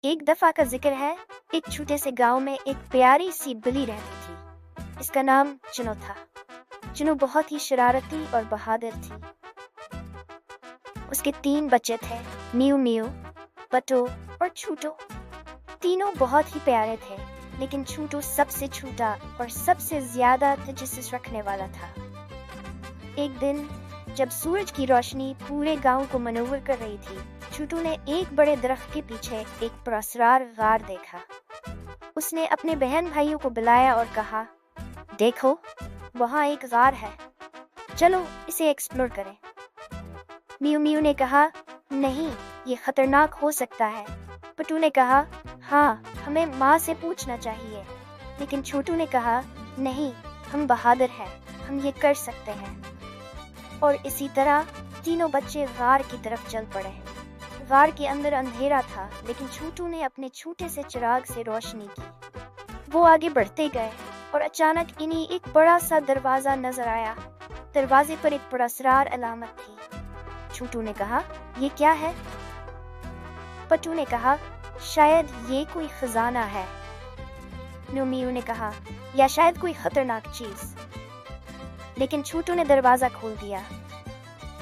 ایک دفعہ کا ذکر ہے، ایک چھوٹے سے گاؤں میں ایک پیاری سی بلی رہتی تھی۔ اس کا نام چنو تھا۔ چنو بہت ہی شرارتی اور بہادر تھی۔ اس کے 3 بچے تھے، میو میو، بٹو اور چھوٹو۔ تینوں بہت ہی پیارے تھے، لیکن چھوٹو سب سے چھوٹا اور سب سے زیادہ تجسس رکھنے والا تھا۔ ایک دن جب سورج کی روشنی پورے گاؤں کو منور کر رہی تھی، چھوٹو نے ایک بڑے درخت کے پیچھے ایک پراسرار غار دیکھا۔ اس نے اپنے بہن بھائیوں کو بلایا اور کہا، دیکھو، وہاں ایک غار ہے، چلو اسے ایکسپلور کریں۔ میو میو نے کہا، نہیں، یہ خطرناک ہو سکتا ہے۔ پٹو نے کہا، ہاں، ہمیں ماں سے پوچھنا چاہیے۔ لیکن چھوٹو نے کہا، نہیں، ہم بہادر ہیں، ہم یہ کر سکتے ہیں۔ اور اسی طرح تینوں بچے غار کی طرف چل پڑے۔ غار کے اندر اندھیرا تھا، لیکن چھوٹو نے اپنے چھوٹے سے چراغ سے روشنی کی۔ وہ آگے بڑھتے گئے اور اچانک انہیں ایک بڑا سا دروازہ نظر آیا۔ دروازے پر ایک پراسرار علامت تھی۔ چھوٹو نے کہا، یہ کیا ہے؟ پٹو نے کہا، شاید یہ کوئی خزانہ ہے۔ میو نے کہا، یا شاید کوئی خطرناک چیز۔ لیکن چھوٹو نے دروازہ کھول دیا۔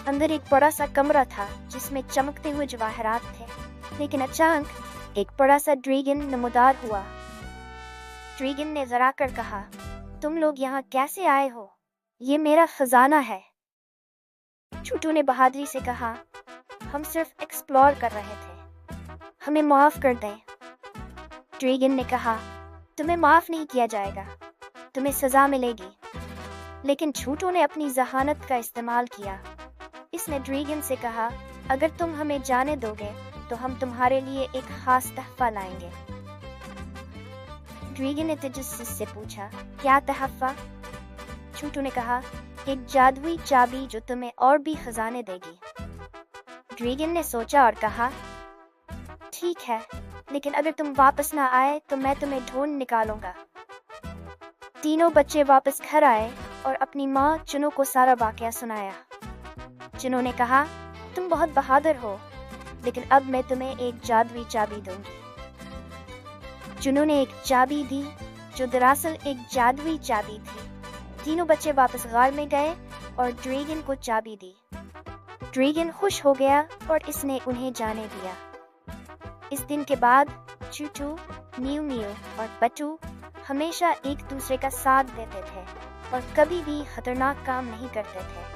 اندر ایک بڑا سا کمرہ تھا جس میں چمکتے ہوئے جواہرات تھے۔ لیکن اچانک ایک بڑا سا ڈریگن نمودار ہوا۔ ڈریگن نے ذرا کر کہا، تم لوگ یہاں کیسے آئے ہو؟ یہ میرا خزانہ ہے۔ چھوٹو نے بہادری سے کہا، ہم صرف ایکسپلور کر رہے تھے، ہمیں معاف کر دیں۔ ڈریگن نے کہا، تمہیں معاف نہیں کیا جائے گا، تمہیں سزا ملے گی۔ لیکن چھوٹو نے اپنی ذہانت کا استعمال کیا۔ اس نے ڈریگن سے کہا، اگر تم ہمیں جانے دو گے تو ہم تمہارے لیے ایک خاص تحفہ لائیں گے۔ ڈریگن نے تجسس سے پوچھا، کیا تحفہ؟ چھوٹو نے کہا، ایک جادوئی چابی جو تمہیں اور بھی خزانے دے گی۔ ڈریگن نے سوچا اور کہا، ٹھیک ہے، لیکن اگر تم واپس نہ آئے تو میں تمہیں ڈھونڈ نکالوں گا۔ تینوں بچے واپس گھر آئے اور اپنی ماں چنو کو سارا واقعہ سنایا۔ چنو نے کہا، تم بہت بہادر ہو، لیکن اب میں تمہیں ایک جادوئی چابی دوں گی۔ چنو نے ایک چابی دی جو دراصل ایک جادوئی چابی تھی۔ تینوں بچے واپس غار میں گئے اور ڈریگن کو چابی دی۔ ڈریگن خوش ہو گیا اور اس نے انہیں جانے دیا۔ اس دن کے بعد چھوٹو، میو میو اور بٹو ہمیشہ ایک دوسرے کا ساتھ دیتے تھے اور کبھی بھی خطرناک کام نہیں کرتے تھے۔